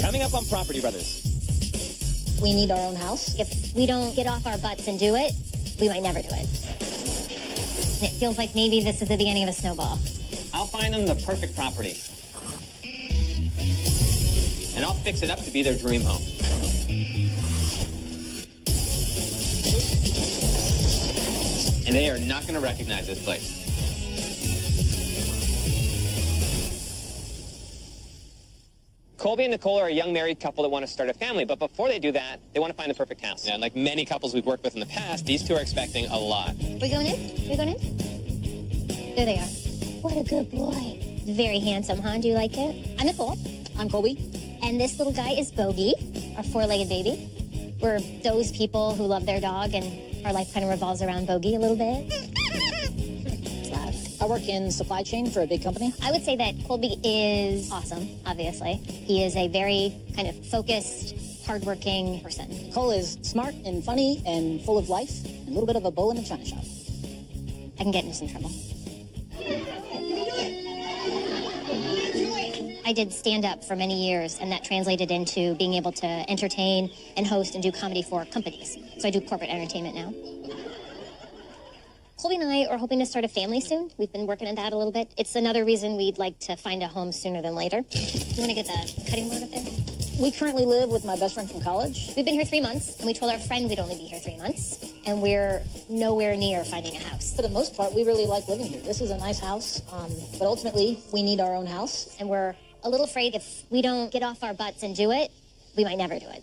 Coming up on Property Brothers. We need our own house. If we don't get off our butts and do it, we might never do it. It feels like maybe this is the beginning of a snowball. I'll find them the perfect property. And I'll fix it up to be their dream home. And they are not going to recognize this place. Colby and Nicole are a young married couple that want to start a family, but before they do that, they want to find the perfect house. Yeah, and like many couples we've worked with in the past, these two are expecting a lot. We going in? We going in? There they are. What a good boy. Very handsome, huh? Do you like it? I'm Nicole. I'm Colby. And this little guy is Bogey, our four-legged baby. We're those people who love their dog, and our life kind of revolves around Bogey a little bit. I work in supply chain for a big company. I would say that Colby is awesome, obviously. He is a very kind of focused, hardworking person. Nicole is smart and funny and full of life, and a little bit of a bull in a china shop. I can get into some trouble. I did stand-up for many years, and that translated into being able to entertain and host and do comedy for companies. So I do corporate entertainment now. Colby and I are hoping to start a family soon. We've been working on that a little bit. It's another reason we'd like to find a home sooner than later. You want to get the cutting board up there? We currently live with my best friend from college. We've been here 3 months, and we told our friend we'd only be here 3 months, and we're nowhere near finding a house. For the most part, we really like living here. This is a nice house, but ultimately, we need our own house. And we're a little afraid if we don't get off our butts and do it, we might never do it.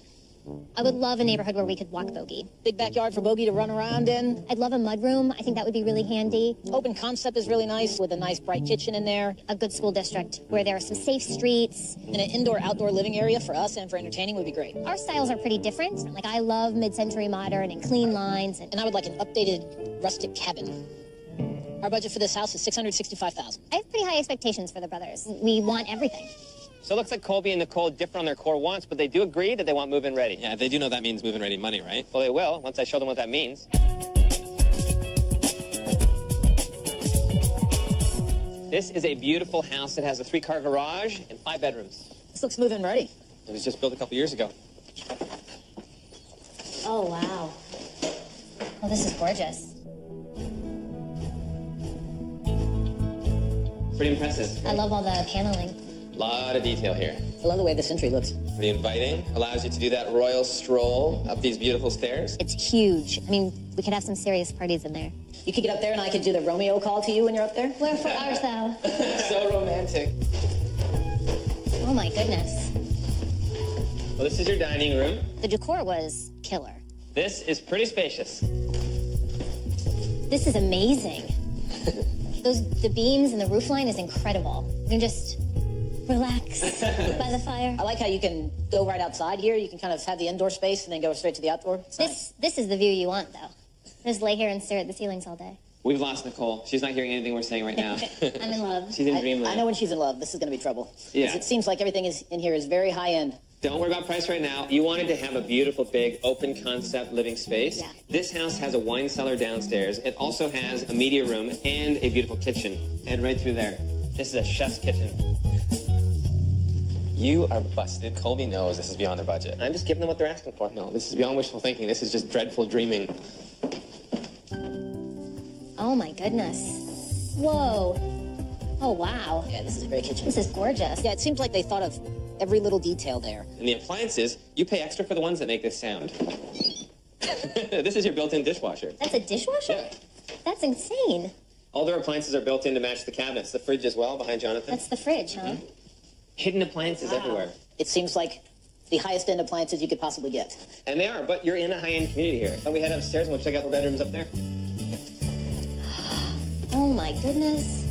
I would love a neighborhood where we could walk Bogey. Big backyard for Bogey to run around in. I'd love a mudroom. I think that would be really handy. Open concept is really nice with a nice bright kitchen in there. A good school district where there are some safe streets. And an indoor-outdoor living area for us and for entertaining would be great. Our styles are pretty different. Like, I love mid-century modern and clean lines. And I would like an updated rustic cabin. Our budget for this house is $665,000. I have pretty high expectations for the brothers. We want everything. So it looks like Colby and Nicole differ on their core wants, but they do agree that they want move-in ready. Yeah, they do know that means move-in ready money, right? Well, they will, once I show them what that means. This is a beautiful house that has a 3-car garage and 5 bedrooms. This looks move-in ready. It was just built a couple years ago. Oh, wow. Oh, this is gorgeous. Pretty impressive. I love all the paneling. A lot of detail here. I love the way this entry looks. Pretty inviting. Allows you to do that royal stroll up these beautiful stairs. It's huge. I mean, we could have some serious parties in there. You could get up there and I could do the Romeo call to you when you're up there. Wherefore art thou? So romantic. Oh my goodness. Well, this is your dining room. The decor was killer. This is pretty spacious. This is amazing. The beams and the roof line is incredible. You can just relax by the fire. I like how you can go right outside here. You can kind of have the indoor space and then go straight to the outdoor. This is the view you want, though. Just lay here and stare at the ceilings all day. We've lost Nicole. She's not hearing anything we're saying right now. I'm in love. She's in dreamland. I know when she's in love, this is going to be trouble. Yeah. It seems like everything in here is very high end. Don't worry about price right now. You wanted to have a beautiful, big, open concept living space. Yeah. This house has a wine cellar downstairs. It also has a media room and a beautiful kitchen. And right through there, this is a chef's kitchen. You are busted. Colby knows this is beyond their budget. I'm just giving them what they're asking for. No, this is beyond wishful thinking. This is just dreadful dreaming. Oh my goodness. Whoa. Oh wow. Yeah, this is a great kitchen. This is gorgeous. Yeah, it seems like they thought of every little detail there. And the appliances, you pay extra for the ones that make this sound. This is your built-in dishwasher. That's a dishwasher? Yeah. That's insane. All their appliances are built in to match the cabinets. The fridge as well, behind Jonathan. That's the fridge, huh? Mm-hmm. Hidden appliances everywhere. It seems like the highest end appliances you could possibly get. And they are, but you're in a high-end community here. And we head upstairs and we'll check out the bedrooms up there. Oh my goodness.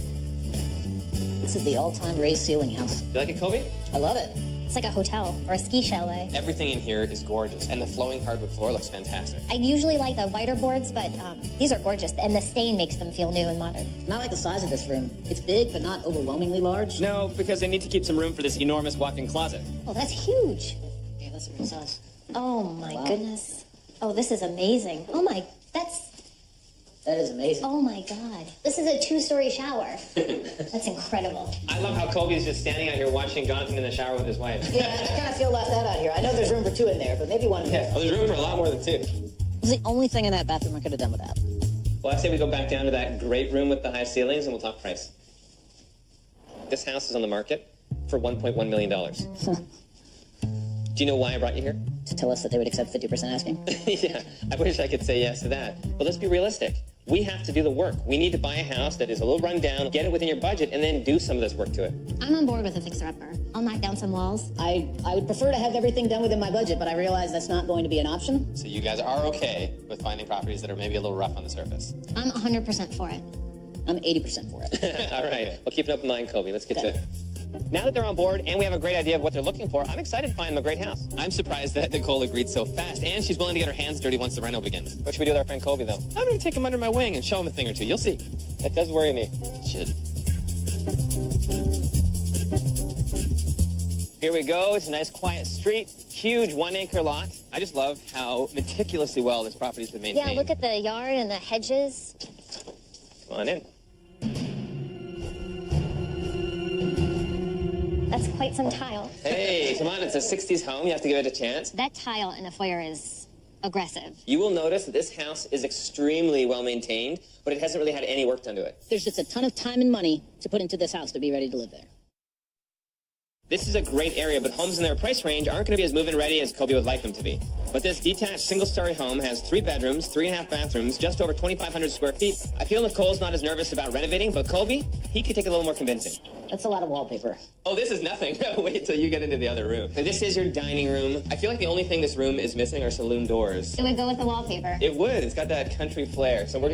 This is the all-time raised ceiling house. You like it, Colby? I love it. It's like a hotel or a ski chalet. Everything in here is gorgeous, and the flowing hardwood floor looks fantastic. I usually like the whiter boards, but these are gorgeous, and the stain makes them feel new and modern. Not like the size of this room. It's big, but not overwhelmingly large. No, because they need to keep some room for this enormous walk-in closet. Oh, that's huge. Yeah, that's a real size. Oh my Wow. goodness. Oh, this is amazing. Oh my, that's That is amazing. Oh my God. This is a 2-story shower. That's incredible. I love how Colby's just standing out here watching Jonathan in the shower with his wife. Yeah, I kind of feel left out here. I know there's room for 2 in there, but maybe 1 more. Yeah, well, there's room for a lot more than 2. It's the only thing in that bathroom I could have done without. Well, I say we go back down to that great room with the high ceilings and we'll talk price. This house is on the market for $1.1 million. Do you know why I brought you here? To tell us that they would accept 50% asking? Yeah, I wish I could say yes to that. But let's be realistic. We have to do the work. We need to buy a house that is a little run down, get it within your budget, and then do some of this work to it. I'm on board with a fixer-upper. I'll knock down some walls. I would prefer to have everything done within my budget, but I realize that's not going to be an option. So you guys are okay with finding properties that are maybe a little rough on the surface? I'm 100% for it. I'm 80% for it. All right. Well, keep an open mind, Colby. Let's get to it. Now that they're on board and we have a great idea of what they're looking for, I'm excited to find them a great house. I'm surprised that Nicole agreed so fast, and she's willing to get her hands dirty once the reno begins. What should we do with our friend Colby, though? I'm going to take him under my wing and show him a thing or two. You'll see. That does worry me. It should. Here we go. It's a nice, quiet street. Huge 1-acre lot. I just love how meticulously well this property's been maintained. Yeah, look at the yard and the hedges. Come on in. That's quite some tile. Hey, come on. It's a 60s home. You have to give it a chance. That tile in the foyer is aggressive. You will notice that this house is extremely well maintained, but it hasn't really had any work done to it. There's just a ton of time and money to put into this house to be ready to live there. This is a great area, but homes in their price range aren't going to be as move-in ready as Colby would like them to be. But this detached single-story home has 3 bedrooms, 3.5 bathrooms, just over 2,500 square feet. I feel Nicole's not as nervous about renovating, but Colby, he could take a little more convincing. That's a lot of wallpaper. Oh, this is nothing. Wait till you get into the other room. This is your dining room. I feel like the only thing this room is missing are saloon doors. It would go with the wallpaper. It would. It's got that country flair. So we're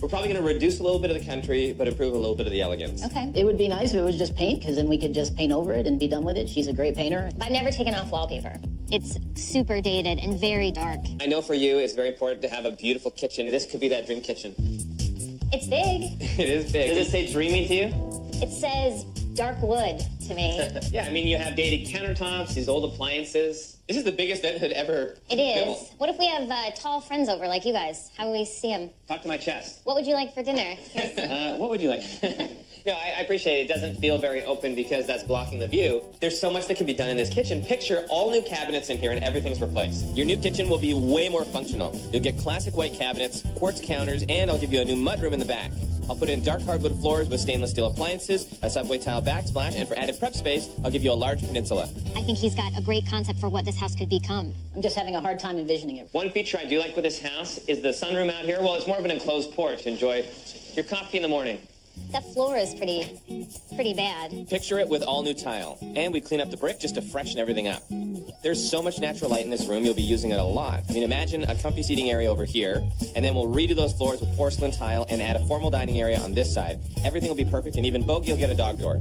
probably gonna reduce a little bit of the country, but improve a little bit of the elegance. Okay. It would be nice if it was just paint, because then we could just paint over it and be done with it. She's a great painter. I've never taken off wallpaper. It's super dated and very dark. I know for you, it's very important to have a beautiful kitchen. This could be that dream kitchen. It's big. It is big. Does it say dreamy to you? It says dark wood to me. Yeah, I mean, you have dated countertops, these old appliances. This is the biggest that had ever It is. built. What if we have tall friends over like you guys? How will we see them? Talk to my chest. What would you like for dinner? What would you like? No, I appreciate it. It doesn't feel very open because that's blocking the view. There's so much that can be done in this kitchen. Picture all new cabinets in here and everything's replaced. Your new kitchen will be way more functional. You'll get classic white cabinets, quartz counters, and I'll give you a new mudroom in the back. I'll put in dark hardwood floors with stainless steel appliances, a subway tile backsplash, and for added prep space, I'll give you a large peninsula. I think he's got a great concept for what this house could become. I'm just having a hard time envisioning it. One feature I do like with this house is the sunroom out here. Well, it's more of an enclosed porch. Enjoy your coffee in the morning. That floor is pretty bad. Picture it with all new tile. And we clean up the brick just to freshen everything up. There's so much natural light in this room, you'll be using it a lot. I mean, imagine a comfy seating area over here, and then we'll redo those floors with porcelain tile and add a formal dining area on this side. Everything will be perfect, and even Bogey will get a dog door.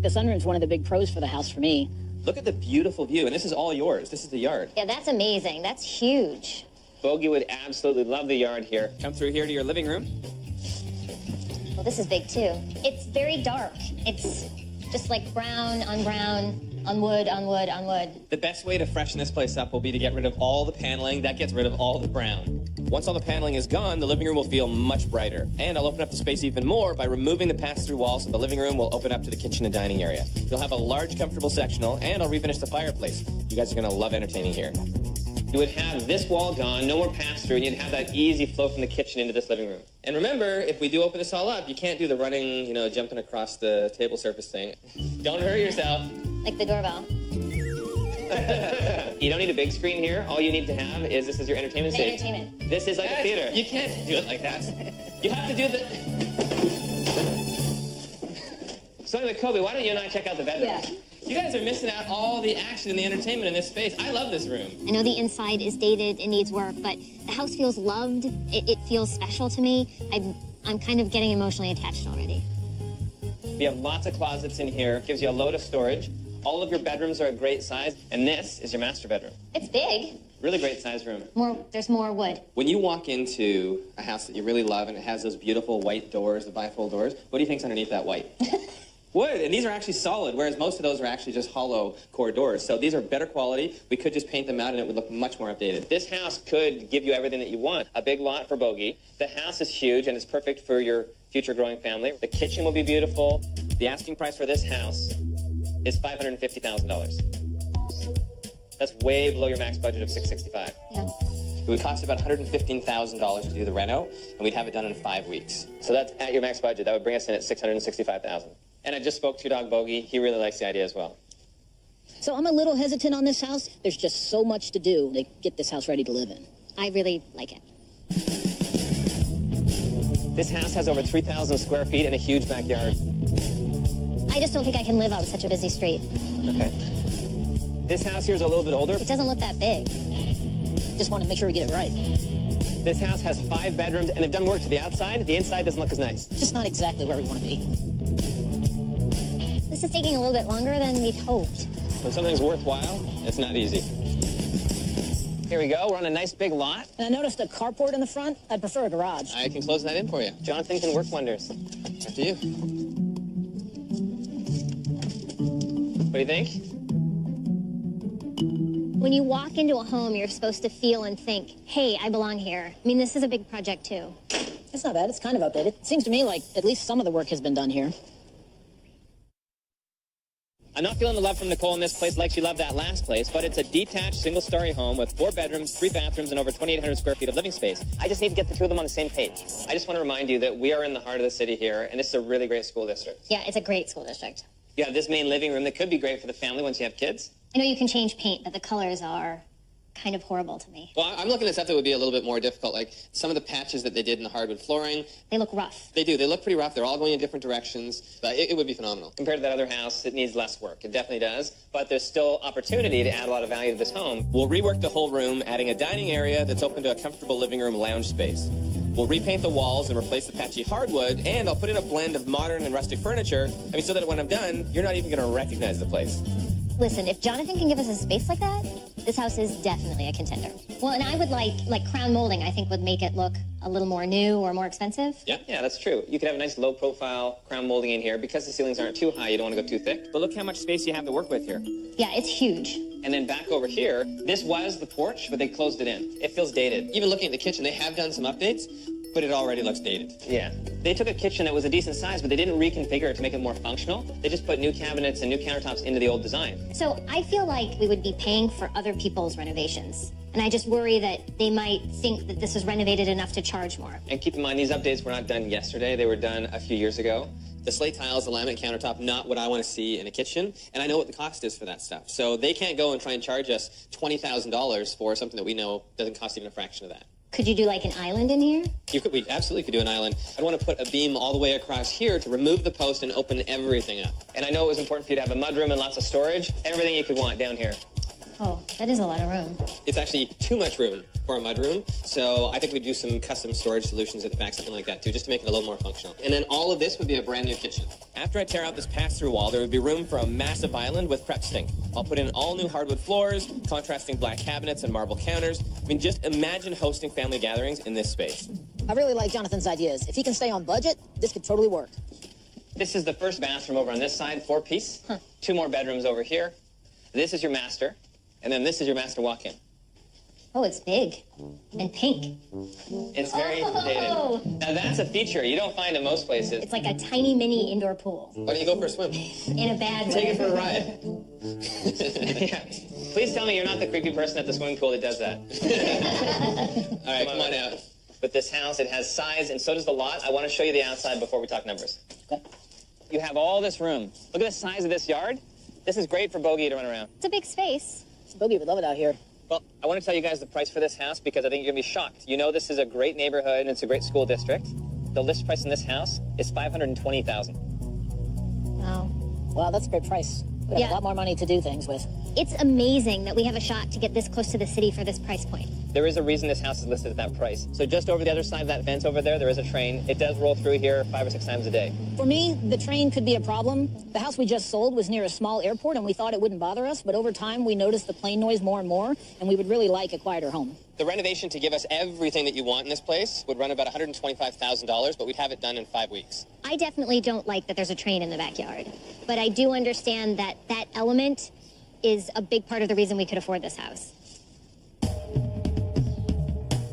The sunroom's one of the big pros for the house for me. Look at the beautiful view, and this is all yours. This is the yard. Yeah, that's amazing. That's huge. Bogey would absolutely love the yard here. Come through here to your living room. Well, this is big too. It's very dark. It's just like brown on brown, on wood, on wood, on wood. The best way to freshen this place up will be to get rid of all the paneling. That gets rid of all the brown. Once all the paneling is gone, the living room will feel much brighter. And I'll open up the space even more by removing the pass-through walls, so the living room will open up to the kitchen and dining area. You'll have a large, comfortable sectional, and I'll refinish the fireplace. You guys are gonna love entertaining here. You would have this wall gone, no more pass-through, and you'd have that easy flow from the kitchen into this living room. And remember, if we do open this all up, you can't do the running, jumping across the table surface thing. Don't hurt yourself. Like the doorbell. You don't need a big screen here. All you need to have is this is your entertainment stage. Entertainment. This is like a theater. You can't do it like that. You have to do the... So anyway, Colby, why don't you and I check out the bedroom? Yeah. You guys are missing out all the action and the entertainment in this space. I love this room. I know the inside is dated and needs work, but the house feels loved. It feels special to me. I'm kind of getting emotionally attached already. We have lots of closets in here. Gives you a load of storage. All of your bedrooms are a great size, and this is your master bedroom. It's big. Really great size room. There's more wood. When you walk into a house that you really love and it has those beautiful white doors, the bifold doors, what do you think's underneath that white? Wood, and these are actually solid, whereas most of those are actually just hollow core doors. So these are better quality. We could just paint them out and it would look much more updated. This house could give you everything that you want. A big lot for Bogey. The house is huge and it's perfect for your future growing family. The kitchen will be beautiful. The asking price for this house is $550,000. That's way below your max budget of $665,000. Yeah. It would cost about $115,000 to do the reno, and we'd have it done in 5 weeks. So that's at your max budget. That would bring us in at $665,000. And I just spoke to your dog, Bogey. He really likes the idea as well. So I'm a little hesitant on this house. There's just so much to do to get this house ready to live in. I really like it. This house has over 3,000 square feet and a huge backyard. I just don't think I can live on such a busy street. Okay. This house here is a little bit older. It doesn't look that big. Just want to make sure we get it right. This house has 5 bedrooms, and they've done work to the outside. The inside doesn't look as nice. Just not exactly where we want to be. This is taking a little bit longer than we'd hoped. When something's worthwhile, it's not easy. Here we go. We're on a nice big lot. And I noticed a carport in the front. I'd prefer a garage. I can close that in for you. Jonathan can work wonders. After you. What do you think? When you walk into a home, you're supposed to feel and think, hey, I belong here. I mean, this is a big project, too. It's not bad. It's kind of updated. It seems to me like at least some of the work has been done here. I'm not feeling the love from Nicole in this place like she loved that last place, but it's a detached single-story home with 4 bedrooms, 3 bathrooms, and over 2,800 square feet of living space. I just need to get the two of them on the same page. I just want to remind you that we are in the heart of the city here, and this is a really great school district. Yeah, it's a great school district. You have this main living room that could be great for the family once you have kids. I know you can change paint, but the colors are kind of horrible to me. Well, I'm looking at stuff that would be a little bit more difficult, like some of the patches that they did in the hardwood flooring. They look rough. They do. They look pretty rough. They're all going in different directions. But it would be phenomenal. Compared to that other house, it needs less work. It definitely does. But there's still opportunity to add a lot of value to this home. We'll rework the whole room, adding a dining area that's open to a comfortable living room lounge space. We'll repaint the walls and replace the patchy hardwood, and I'll put in a blend of modern and rustic furniture. I mean, so that when I'm done, you're not even going to recognize the place. Listen, if Jonathan can give us a space like that, this house is definitely a contender. Well, and I would like crown molding, I think would make it look a little more new or more expensive. Yeah, that's true. You could have a nice low-profile crown molding in here. Because the ceilings aren't too high, you don't want to go too thick. But look how much space you have to work with here. Yeah, it's huge. And then back over here, this was the porch, but they closed it in. It feels dated. Even looking at the kitchen, they have done some updates, but it already looks dated. Yeah. They took a kitchen that was a decent size, but they didn't reconfigure it to make it more functional. They just put new cabinets and new countertops into the old design. So I feel like we would be paying for other people's renovations. And I just worry that they might think that this is renovated enough to charge more. And keep in mind, these updates were not done yesterday. They were done a few years ago. The slate tiles, the laminate countertop, not what I want to see in a kitchen. And I know what the cost is for that stuff. So they can't go and try and charge us $20,000 for something that we know doesn't cost even a fraction of that. Could you do like an island in here? We absolutely could do an island. I'd want to put a beam all the way across here to remove the post and open everything up. And I know it was important for you to have a mudroom and lots of storage. Everything you could want down here. Oh, that is a lot of room. It's actually too much room for a mudroom, so I think we'd do some custom storage solutions at the back, something like that too, just to make it a little more functional. And then all of this would be a brand new kitchen. After I tear out this pass-through wall, there would be room for a massive island with prep sink. I'll put in all new hardwood floors, contrasting black cabinets and marble counters. I mean, just imagine hosting family gatherings in this space. I really like Jonathan's ideas. If he can stay on budget, this could totally work. This is the first bathroom over on this side, 4-piece. 2 more bedrooms over here. This is your master. And then this is your master walk-in. Oh, it's big and pink. It's very dated. Now that's a feature you don't find in most places. It's like a tiny mini indoor pool. Why don't you go for a swim? In a bad way. Take it for a ride. Yeah. Please tell me you're not the creepy person at the swimming pool that does that. All right, come on out. But this house, it has size, and so does the lot. I want to show you the outside before we talk numbers. Okay. You have all this room. Look at the size of this yard. This is great for Bogey to run around. It's a big space. Bogey would love it out here. Well, I want to tell you guys the price for this house because I think you're going to be shocked. You know this is a great neighborhood and it's a great school district. The list price in this house is $520,000. Wow. Wow, that's a great price. We have a lot more money to do things with. It's amazing that we have a shot to get this close to the city for this price point. There is a reason this house is listed at that price. So just over the other side of that fence over there is a train. It does roll through here 5 or 6 times a day. For me, the train could be a problem. The house we just sold was near a small airport, and we thought it wouldn't bother us, but over time we noticed the plane noise more and more, and we would really like a quieter home. The renovation to give us everything that you want in this place would run about $125,000, but we'd have it done in 5 weeks. I definitely don't like that there's a train in the backyard, but I do understand that that element is a big part of the reason we could afford this house.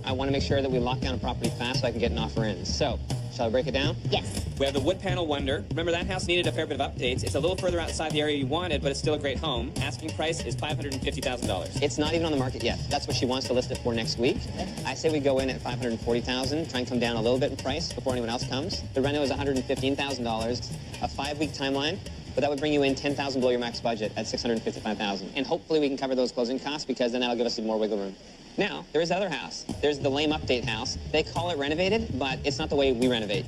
I want to make sure that we lock down a property fast so I can get an offer in. So, shall I break it down? Yes. We have the wood panel wonder. Remember, that house needed a fair bit of updates. It's a little further outside the area you wanted, but it's still a great home. Asking price is $550,000. It's not even on the market yet. That's what she wants to list it for next week. I say we go in at $540,000, try and come down a little bit in price before anyone else comes. The reno is $115,000, a 5-week timeline, but that would bring you in $10,000 below your max budget at $655,000. And hopefully we can cover those closing costs because then that'll give us some more wiggle room. Now, there is the other house. There's the lame update house. They call it renovated, but it's not the way we renovate.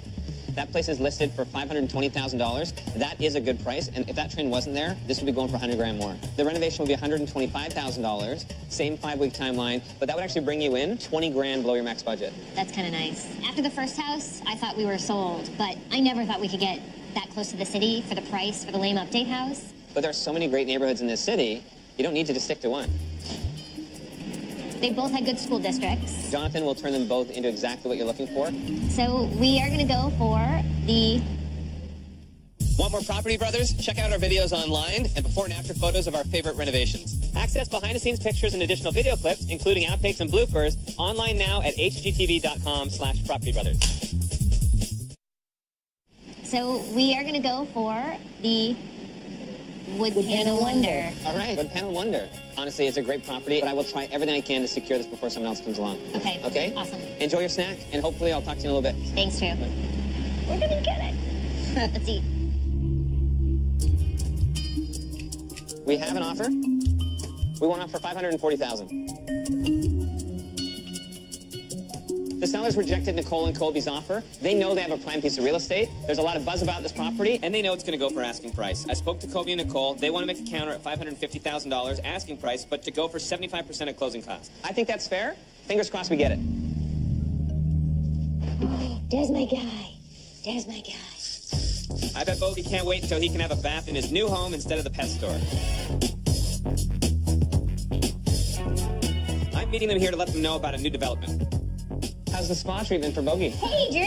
That place is listed for $520,000. That is a good price, and if that train wasn't there, this would be going for $100,000 more. The renovation would be $125,000, same 5-week timeline, but that would actually bring you in $20,000 below your max budget. That's kind of nice. After the first house, I thought we were sold, but I never thought we could get that close to the city for the price for the lame update house. But there's so many great neighborhoods in this city, you don't need to just stick to one. They both had good school districts. Jonathan will turn them both into exactly what you're looking for. So we are going to go for the... Want more Property Brothers? Check out our videos online and before and after photos of our favorite renovations. Access behind-the-scenes pictures and additional video clips, including outtakes and bloopers, online now at hgtv.com/propertybrothers. So we are going to go for the wood panel wonder. All right, wood panel wonder. Honestly, it's a great property, but I will try everything I can to secure this before someone else comes along. Okay. Okay? Awesome. Enjoy your snack, and hopefully I'll talk to you in a little bit. Thanks, Drew. We're going to get it. Let's eat. We have an offer. We want to offer $540,000. The sellers rejected Nicole and Colby's offer. They know they have a prime piece of real estate. There's a lot of buzz about this property, and they know it's going to go for asking price. I spoke to Colby and Nicole. They want to make a counter at $550,000 asking price, but to go for 75% of closing costs. I think that's fair. Fingers crossed we get it. There's my guy. There's my guy. I bet Bogey can't wait until he can have a bath in his new home instead of the pet store. I'm meeting them here to let them know about a new development. How's the spa treatment for Bogey? Hey, Drew.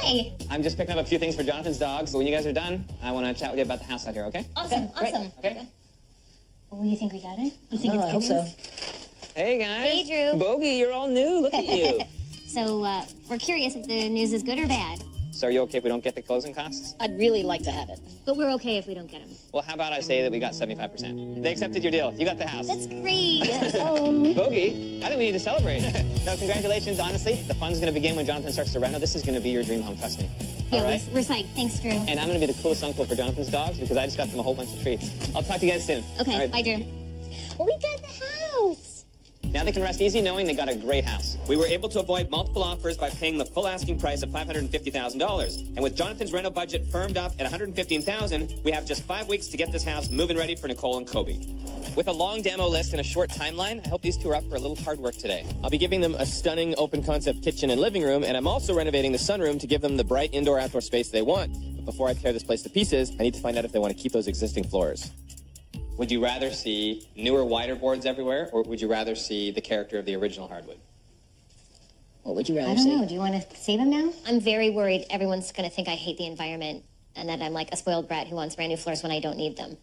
Hi. I'm just picking up a few things for Jonathan's dogs, but when you guys are done, I want to chat with you about the house out here, okay? Awesome. Great. Awesome. Okay. Well, you think we got it? You think it's I hope so. Hey, guys. Hey, Drew. Bogey, you're all new. Look at you. So, we're curious if the news is good or bad. So are you okay if we don't get the closing costs? I'd really like to have it. But we're okay if we don't get them. Well, how about I say that we got 75%? They accepted your deal. You got the house. That's great. Bogey, I think we need to celebrate. No, congratulations, honestly. The fun's going to begin when Jonathan starts to reno. This is going to be your dream home, trust me. Yeah, All right? we're psyched. Thanks, Drew. And I'm going to be the coolest uncle for Jonathan's dogs because I just got them a whole bunch of treats. I'll talk to you guys soon. Okay, All right. bye, Drew. Well, we got the house. Now they can rest easy knowing they got a great house. We were able to avoid multiple offers by paying the full asking price of $550,000. And with Jonathan's rental budget firmed up at $115,000, we have just 5 weeks to get this house moving ready for Nicole and Colby. With a long demo list and a short timeline, I hope these two are up for a little hard work today. I'll be giving them a stunning open concept kitchen and living room, and I'm also renovating the sunroom to give them the bright indoor-outdoor space they want. But before I tear this place to pieces, I need to find out if they want to keep those existing floors. Would you rather see newer, wider boards everywhere, or would you rather see the character of the original hardwood? What would you rather I don't see? know. Do you want to save them now? I'm very worried everyone's going to think I hate the environment and that I'm like a spoiled brat who wants brand new floors when I don't need them.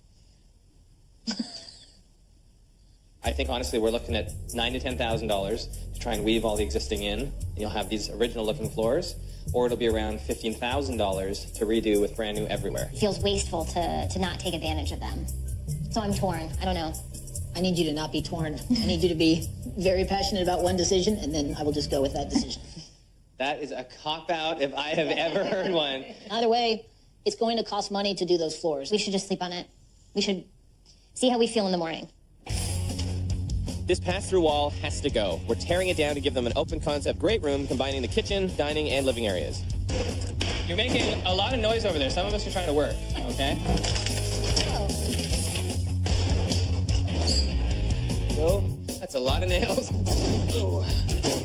I think, honestly, we're looking at $9,000 to $10,000 to try and weave all the existing in, and you'll have these original-looking floors, or it'll be around $15,000 to redo with brand new everywhere. It feels wasteful to not take advantage of them. So I'm torn. I don't know. I need you to not be torn. I need you to be very passionate about one decision, and then I will just go with that decision. That is a cop-out if I have ever heard one. Either way, it's going to cost money to do those floors. We should just sleep on it. We should see how we feel in the morning. This pass-through wall has to go. We're tearing it down to give them an open concept great room combining the kitchen, dining, and living areas. You're making a lot of noise over there. Some of us are trying to work, okay? So, That's a lot of nails. Ooh.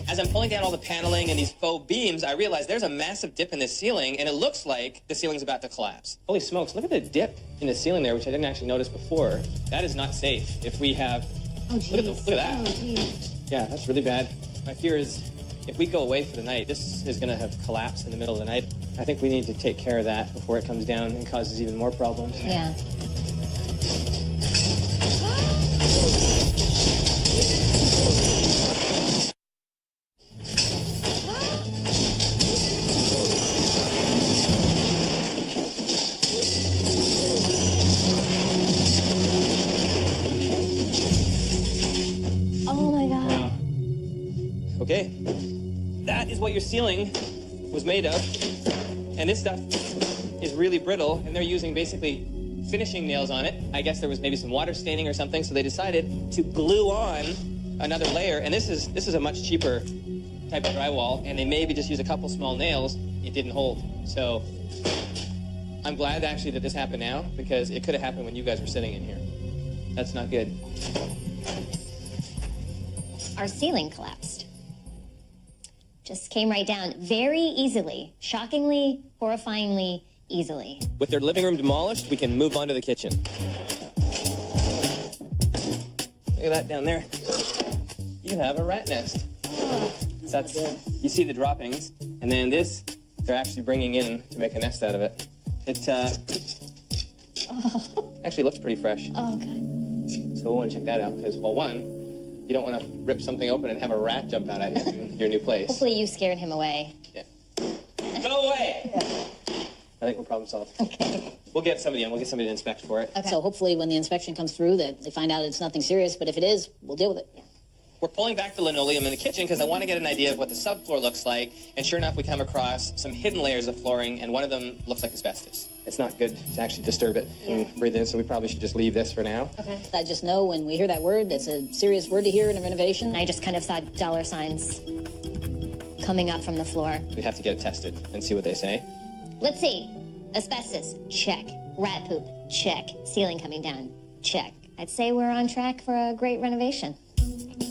As I'm pulling down all the paneling and these faux beams, I realize there's a massive dip in the ceiling, and it looks like the ceiling's about to collapse. Holy smokes, look at the dip in the ceiling there, which I didn't actually notice before. That is not safe. If we have... Oh, geez. Look at that. Oh, geez. Yeah, that's really bad. My fear is if we go away for the night, this is going to have collapsed in the middle of the night. I think we need to take care of that before it comes down and causes even more problems. Yeah. Oh my God. Okay, that is what your ceiling was made of. And this stuff is really brittle, and they're using basically finishing nails on it. I guess there was maybe some water staining or something, so they decided to glue on another layer. And this is a much cheaper type of drywall, and they maybe just use a couple small nails. It didn't hold. So I'm glad actually that this happened now, because it could have happened when you guys were sitting in here. That's not good. Our ceiling collapsed. Just came right down very easily. Shockingly, horrifyingly easily. With their living room demolished, we can move on to the kitchen. Look at that down there. You have a rat nest. That's, you see the droppings, and then this, they're actually bringing in to make a nest out of it. It actually looks pretty fresh. Oh, God. So we'll want to check that out, because, well, one, you don't want to rip something open and have a rat jump out at you in your new place. Hopefully you scared him away. Yeah. Go away! I think we're problem solved. Okay. We'll get somebody in. We'll get somebody to inspect for it. Okay. So hopefully when the inspection comes through that they find out it's nothing serious, but if it is, we'll deal with it. Yeah. We're pulling back the linoleum in the kitchen because I want to get an idea of what the subfloor looks like, and sure enough, we come across some hidden layers of flooring, and one of them looks like asbestos. It's not good to actually disturb it and breathe in, so we probably should just leave this for now. Okay. I just know when we hear that word, that's a serious word to hear in a renovation. I just kind of saw dollar signs coming up from the floor. We have to get it tested and see what they say. Let's see. Asbestos, check. Rat poop, check. Ceiling coming down, check. I'd say we're on track for a great renovation.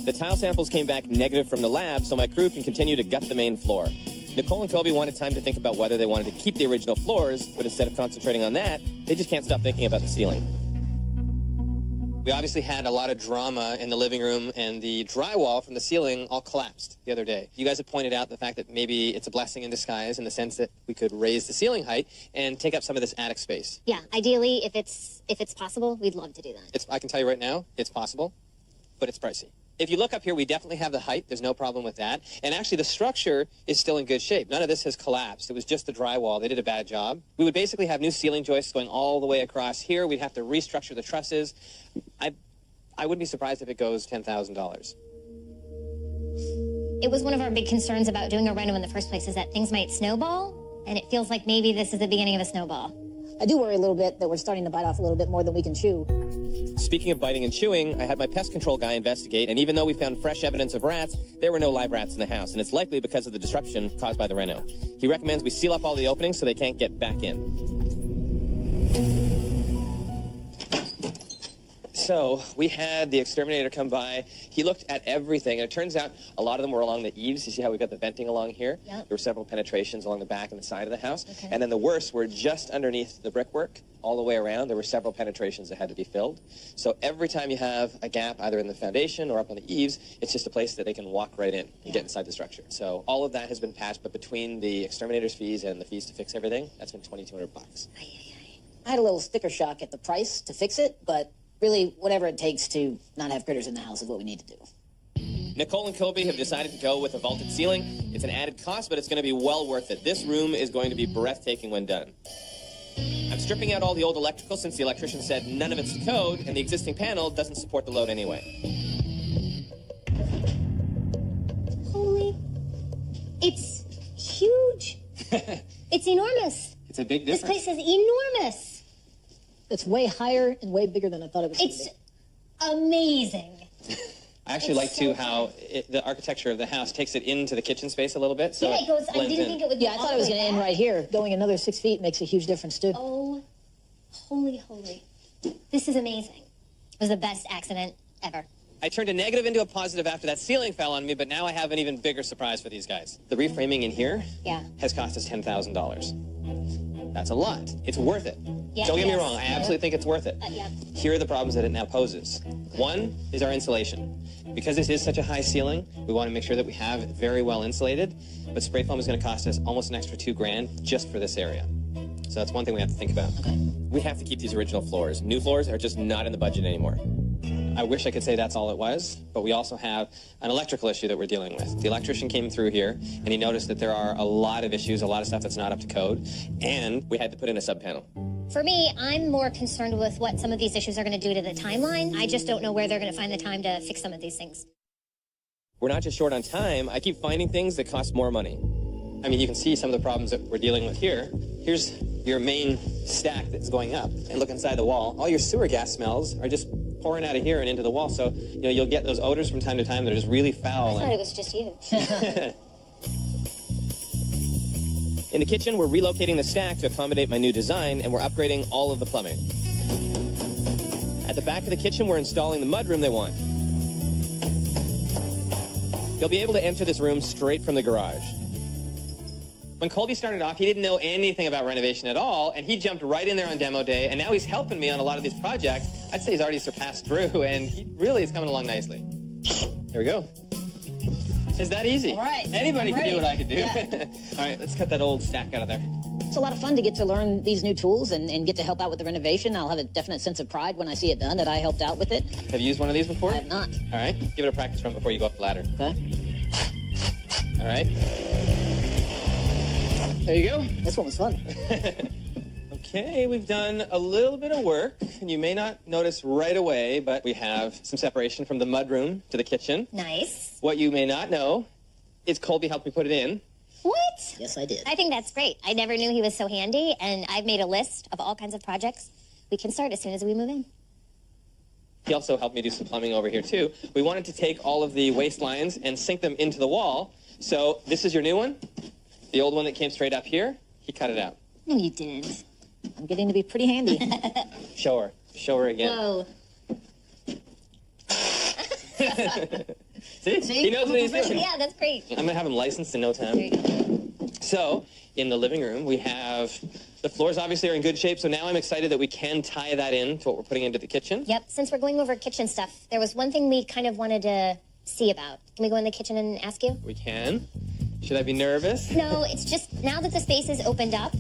The tile samples came back negative from the lab, so my crew can continue to gut the main floor. Nicole and Colby wanted time to think about whether they wanted to keep the original floors, but instead of concentrating on that, they just can't stop thinking about the ceiling. We obviously had a lot of drama in the living room, and the drywall from the ceiling all collapsed the other day. You guys have pointed out the fact that maybe it's a blessing in disguise in the sense that we could raise the ceiling height and take up some of this attic space. Yeah, ideally, if it's possible, we'd love to do that. I can tell you right now, it's possible, but it's pricey. If you look up here, we definitely have the height. There's no problem with that. And actually, the structure is still in good shape. None of this has collapsed. It was just the drywall. They did a bad job. We would basically have new ceiling joists going all the way across here. We'd have to restructure the trusses. I wouldn't be surprised if it goes $10,000. It was one of our big concerns about doing a reno in the first place is that things might snowball, and it feels like maybe this is the beginning of a snowball. I do worry a little bit that we're starting to bite off a little bit more than we can chew. Speaking of biting and chewing, I had my pest control guy investigate, and even though we found fresh evidence of rats, there were no live rats in the house, and it's likely because of the disruption caused by the reno. He recommends we seal up all the openings so they can't get back in. So we had the exterminator come by. He looked at everything, and it turns out a lot of them were along the eaves. You see how we got the venting along here? Yep. There were several penetrations along the back and the side of the house. Okay. And then the worst were just underneath the brickwork, all the way around. There were several penetrations that had to be filled. So every time you have a gap, either in the foundation or up on the eaves, it's just a place that they can walk right in and get inside the structure. So all of that has been patched, but between the exterminator's fees and the fees to fix everything, that's been $2,200. I had a little sticker shock at the price to fix it, but really, whatever it takes to not have critters in the house is what we need to do. Nicole and Colby have decided to go with a vaulted ceiling. It's an added cost, but it's going to be well worth it. This room is going to be breathtaking when done. I'm stripping out all the old electrical since the electrician said none of it's to code, and the existing panel doesn't support the load anyway. Holy, it's huge. It's enormous. It's a big difference. This place is enormous. It's way higher and way bigger than I thought it was going to be. It's amazing. I actually like, too, how the architecture of the house takes it into the kitchen space a little bit. So yeah, it goes, I didn't think it would be I thought it was going to end right here. Going another 6 feet makes a huge difference, too. Oh, holy. This is amazing. It was the best accident ever. I turned a negative into a positive after that ceiling fell on me, but now I have an even bigger surprise for these guys. The reframing in here has cost us $10,000. That's a lot. It's worth it. Yeah, Don't get me wrong, I absolutely think it's worth it. Yeah. Here are the problems that it now poses. One is our insulation. Because this is such a high ceiling, we want to make sure that we have it very well insulated, but spray foam is going to cost us almost an extra $2,000 just for this area. So that's one thing we have to think about. Okay. We have to keep these original floors. New floors are just not in the budget anymore. I wish I could say that's all it was, but we also have an electrical issue that we're dealing with. The electrician came through here, and he noticed that there are a lot of issues, a lot of stuff that's not up to code, and we had to put in a sub-panel. For me, I'm more concerned with what some of these issues are going to do to the timeline. I just don't know where they're going to find the time to fix some of these things. We're not just short on time, I keep finding things that cost more money. I mean, you can see some of the problems that we're dealing with here. Here's your main stack that's going up, and look inside the wall. All your sewer gas smells are just pouring out of here and into the wall, so you'll get those odors from time to time that are just really foul. I thought it was just you. In the kitchen, we're relocating the stack to accommodate my new design, and we're upgrading all of the plumbing. At the back of the kitchen, we're installing the mudroom they want. You'll be able to enter this room straight from the garage. When Colby started off, he didn't know anything about renovation at all, and he jumped right in there on demo day, and now he's helping me on a lot of these projects. I'd say he's already surpassed Drew, and he really is coming along nicely. Here we go. It's that easy. All right. Anybody can do what I could do. Yeah. All right, let's cut that old stack out of there. It's a lot of fun to get to learn these new tools and get to help out with the renovation. I'll have a definite sense of pride when I see it done, that I helped out with it. Have you used one of these before? I have not. All right, give it a practice run before you go up the ladder. Okay. All right. There you go. This one was fun. Okay, we've done a little bit of work, and you may not notice right away, but we have some separation from the mudroom to the kitchen. Nice. What you may not know is Colby helped me put it in. What? Yes, I did. I think that's great. I never knew he was so handy, and I've made a list of all kinds of projects we can start as soon as we move in. He also helped me do some plumbing over here, too. We wanted to take all of the waste lines and sink them into the wall. So this is your new one. The old one that came straight up here, he cut it out. No, you didn't. I'm getting to be pretty handy. Show her. Show her again. Whoa. See? He knows what he's doing. Yeah, that's great. I'm going to have him licensed in no time. There you go. So, in the living room, we have... The floors obviously are in good shape, so now I'm excited that we can tie that in to what we're putting into the kitchen. Yep, since we're going over kitchen stuff, there was one thing we kind of wanted to see about. Can we go in the kitchen and ask you? We can. Should I be nervous? No, it's just now that the space is opened up,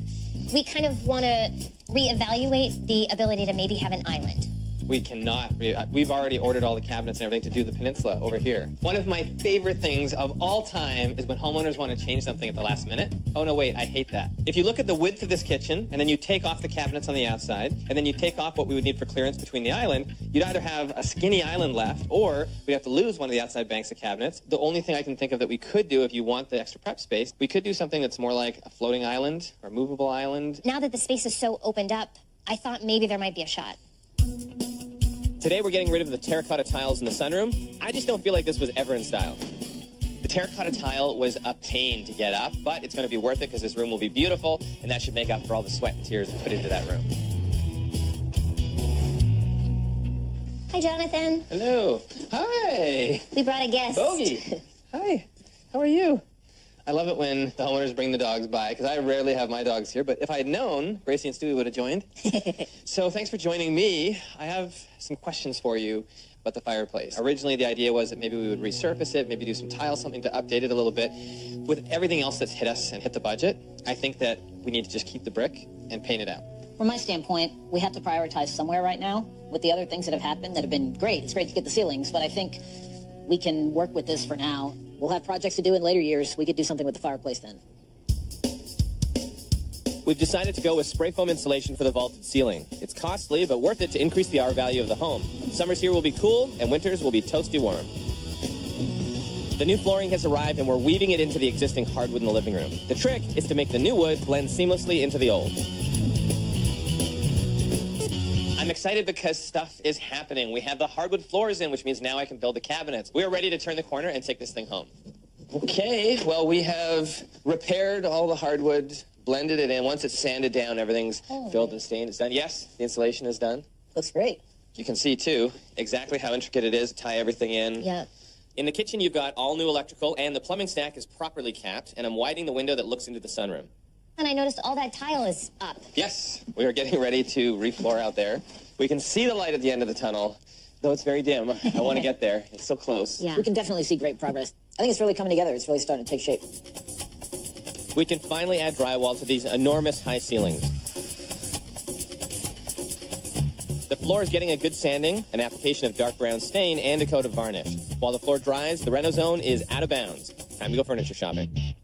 we kind of want to reevaluate the ability to maybe have an island. We cannot. We've already ordered all the cabinets and everything to do the peninsula over here. One of my favorite things of all time is when homeowners want to change something at the last minute. Oh, no, wait, I hate that. If you look at the width of this kitchen, and then you take off the cabinets on the outside, and then you take off what we would need for clearance between the island, you'd either have a skinny island left, or we'd have to lose one of the outside banks of cabinets. The only thing I can think of that we could do if you want the extra prep space, we could do something that's more like a floating island or a movable island. Now that the space is so opened up, I thought maybe there might be a shot. Today we're getting rid of the terracotta tiles in the sunroom. I just don't feel like this was ever in style. The terracotta tile was a pain to get up, but it's going to be worth it because this room will be beautiful, and that should make up for all the sweat and tears put into that room. Hi, Jonathan. Hello. Hi. We brought a guest. Bogey. Hi. How are you? I love it when the homeowners bring the dogs by, because I rarely have my dogs here, but if I had known, Gracie and Stewie would have joined. So thanks for joining me. I have some questions for you about the fireplace. Originally, the idea was that maybe we would resurface it, maybe do some tiles, something to update it a little bit. With everything else that's hit us and hit the budget, I think that we need to just keep the brick and paint it out. From my standpoint, we have to prioritize somewhere right now. With the other things that have happened that have been great, it's great to get the ceilings, but I think we can work with this for now. We'll have projects to do in later years. We could do something with the fireplace then. We've decided to go with spray foam insulation for the vaulted ceiling. It's costly, but worth it to increase the R value of the home. Summers here will be cool, and winters will be toasty warm. The new flooring has arrived, and we're weaving it into the existing hardwood in the living room. The trick is to make the new wood blend seamlessly into the old. I'm excited because stuff is happening. We have the hardwood floors in, which means now I can build the cabinets. We are ready to turn the corner and take this thing home. Okay, well, we have repaired all the hardwood, blended it in. Once it's sanded down, everything's filled and stained. It's done. Yes, the insulation is done. Looks great. You can see, too, exactly how intricate it is to tie everything in. Yeah. In the kitchen, you've got all new electrical, and the plumbing stack is properly capped, and I'm widening the window that looks into the sunroom. And I noticed all that tile is up. Yes, we are getting ready to refloor out there. We can see the light at the end of the tunnel, though it's very dim. I want to get there. It's so close. Yeah. We can definitely see great progress. I think it's really coming together. It's really starting to take shape. We can finally add drywall to these enormous high ceilings. The floor is getting a good sanding, an application of dark brown stain, and a coat of varnish. While the floor dries, the reno zone is out of bounds. Time to go furniture shopping.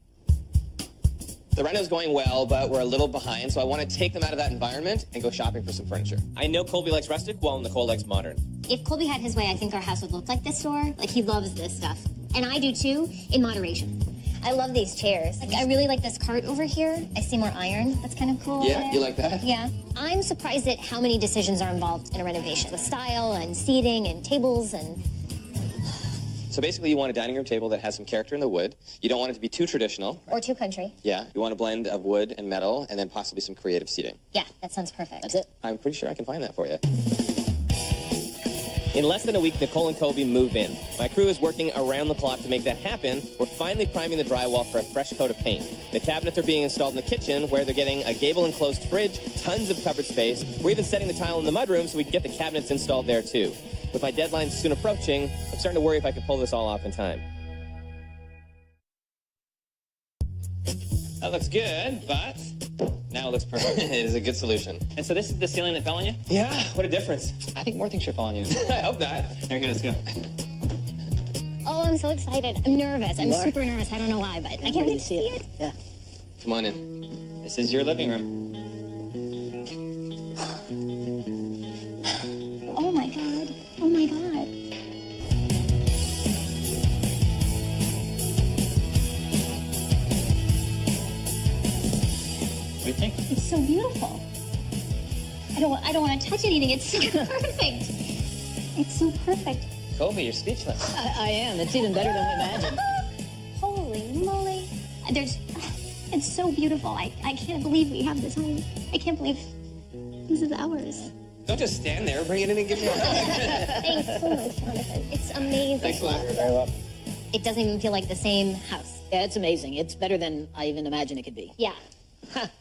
The reno's going well, but we're a little behind, so I want to take them out of that environment and go shopping for some furniture. I know Colby likes rustic, while Nicole likes modern. If Colby had his way, I think our house would look like this store. Like, he loves this stuff. And I do too, in moderation. I love these chairs. Like, I really like this cart over here. I see more iron. That's kind of cool. Yeah, you like that? Yeah. I'm surprised at how many decisions are involved in a renovation. With style and seating and tables and... So basically, you want a dining room table that has some character in the wood. You don't want it to be too traditional. Or too country. Yeah, you want a blend of wood and metal, and then possibly some creative seating. Yeah, that sounds perfect. That's it. I'm pretty sure I can find that for you. In less than a week, Nicole and Colby move in. My crew is working around the clock to make that happen. We're finally priming the drywall for a fresh coat of paint. The cabinets are being installed in the kitchen, where they're getting a gable-enclosed fridge, tons of cupboard space. We're even setting the tile in the mudroom so we can get the cabinets installed there, too. With my deadline soon approaching, I'm starting to worry if I can pull this all off in time. That looks good, but now it looks perfect. It is a good solution. And so this is the ceiling that fell on you? Yeah, what a difference. I think more things should fall on you. I hope not. There you go, let's go. Oh, I'm so excited. I'm nervous. I'm super nervous. I don't know why, but I can't wait to see it. Yeah. Come on in. This is your living room. Oh my God. Oh my God. What do you think? It's so beautiful. I don't want to touch anything. It's so perfect. It's so perfect. Colby, you're speechless. I am. It's even better than we imagined. Holy moly. It's so beautiful. I can't believe we have this home. I can't believe this is ours. Don't just stand there. Bring it in and give me a hug. Thanks so much, Jonathan. It's amazing. Thanks a lot. You're very welcome. It doesn't even feel like the same house. Yeah, it's amazing. It's better than I even imagined it could be. Yeah.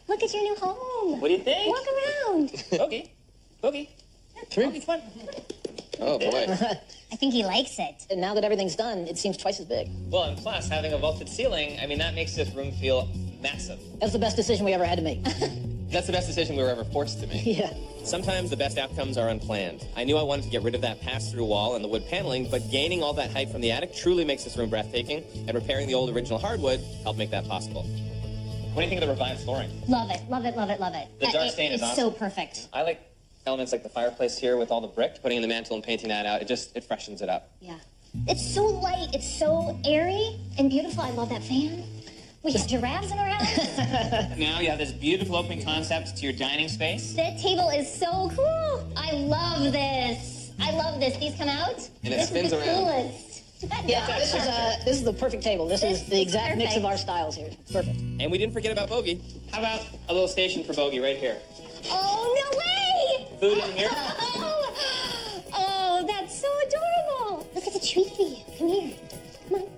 Look at your new home. What do you think? Walk around. Bogey. Bogey. Come on. Come on. Oh, boy. I think he likes it. And now that everything's done, it seems twice as big. Well, and plus, having a vaulted ceiling, I mean, that makes this room feel massive. That's the best decision we ever had to make. That's the best decision we were ever forced to make. Yeah. Sometimes the best outcomes are unplanned. I knew I wanted to get rid of that pass-through wall and the wood paneling, but gaining all that height from the attic truly makes this room breathtaking, and repairing the old original hardwood helped make that possible. What do you think of the revived flooring? Love it. Love it. Love it. Love it. The dark stain is It's awesome. so perfect. I like elements like the fireplace here with all the brick. Putting in the mantle and painting that out, it freshens it up. Yeah. It's so light. It's so airy and beautiful. I love that fan. We have giraffes in our house. Now you have this beautiful open concept to your dining space. That table is so cool. I love this. I love this. These come out. And it this spins is the around. coolest. Yeah, this is the perfect table. This is the exact mix of our styles here. It's perfect. And we didn't forget about Bogey. How about a little station for Bogey right here? Oh, no way! Food in here? Oh, that's so adorable. Look at the tree. Come here. Come on.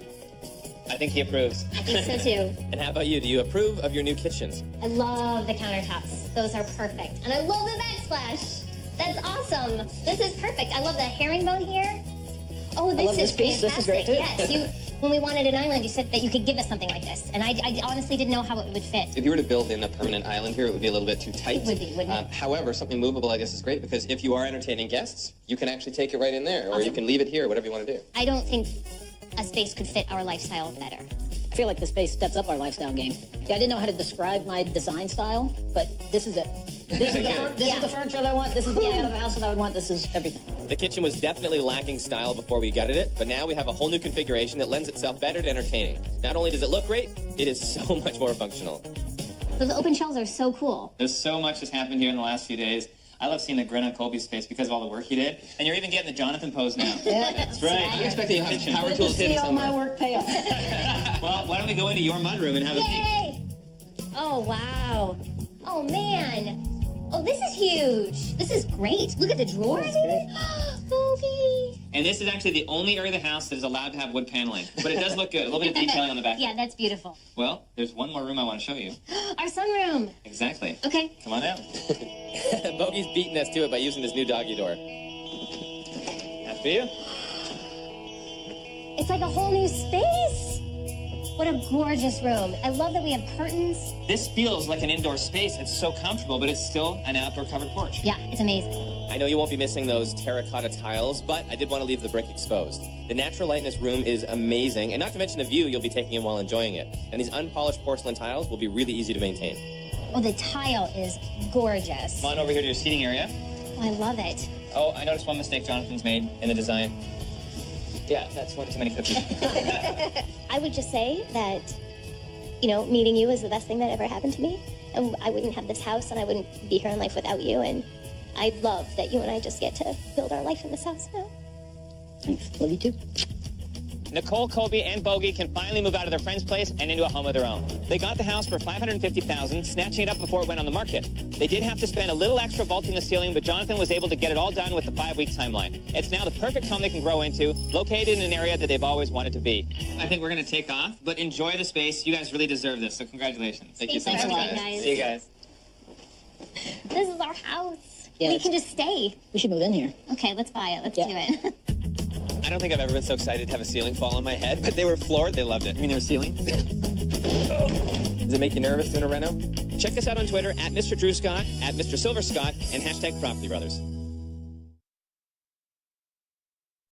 I think he approves. I think so too. And how about you? Do you approve of your new kitchens? I love the countertops. Those are perfect. And I love the backsplash. That's awesome. This is perfect. I love the herringbone here. Oh, this love is this piece. This is great, too. Yes, when we wanted an island, you said that you could give us something like this. And I honestly didn't know how it would fit. If you were to build in a permanent island here, it would be a little bit too tight. It would be, wouldn't it? However, something movable like this is great because if you are entertaining guests, you can actually take it right in there, or Awesome. you can leave it here, whatever you want to do. I don't think a space could fit our lifestyle better. I feel like the space steps up our lifestyle game. Yeah, I didn't know how to describe my design style, but this is it. This is the furniture that I want. This is the layout of the house that I would want. This is everything. The kitchen was definitely lacking style before we gutted it, but now we have a whole new configuration that lends itself better to entertaining. Not only does it look great, it is so much more functional. Those open shelves are so cool. There's so much that's happened here in the last few days. I love seeing the grin on Colby's face because of all the work he did. And you're even getting the Jonathan pose now. Yeah. That's right. I'm expecting power Good to tools see hidden all my somewhere. work pay off. Well, why don't we go into your mudroom and have a peek? Yay! Oh, wow. Oh, man. Oh, this is huge. This is great. Look at the drawers. Bogey. And this is actually the only area of the house that is allowed to have wood paneling. But it does look good. A little bit of detailing on the back. Yeah, that's beautiful. Well, there's one more room I want to show you. Our sunroom. Exactly. Okay. Come on out. Bogey's beating us to it by using this new doggy door. After you. It's like a whole new space. What a gorgeous room. I love that we have curtains. This feels like an indoor space. It's so comfortable, but it's still an outdoor covered porch. Yeah, it's amazing. I know you won't be missing those terracotta tiles, but I did want to leave the brick exposed. The natural light in this room is amazing, and not to mention the view you'll be taking in while enjoying it. And these unpolished porcelain tiles will be really easy to maintain. Oh, the tile is gorgeous. Come on over here to your seating area. Oh, I love it. Oh, I noticed one mistake Jonathan's made in the design. Yeah, that's one too many cookies. I would just say that, you know, meeting you is the best thing that ever happened to me. And I wouldn't have this house, and I wouldn't be here in life without you. And I love that you and I just get to build our life in this house now. Thanks. Love you too. Nicole, Colby, and Bogey can finally move out of their friend's place and into a home of their own. They got the house for $550,000, snatching it up before it went on the market. They did have to spend a little extra vaulting the ceiling, but Jonathan was able to get it all done with the 5-week timeline. It's now the perfect home they can grow into, located in an area that they've always wanted to be. I think we're going to take off, but enjoy the space. You guys really deserve this, so congratulations. Thank you so Thanks much, a lot, guys. guys. See you guys. This is our house. Yeah, We can just stay. We should move in here. Okay, let's buy it. Let's Yeah. do it. I don't think I've ever been so excited to have a ceiling fall on my head, but they were floored. They loved it. You mean there's ceiling? Does it make you nervous doing a reno? Check us out on Twitter at Mr. Drew Scott, at Mr. Silver Scott, and hashtag Property Brothers.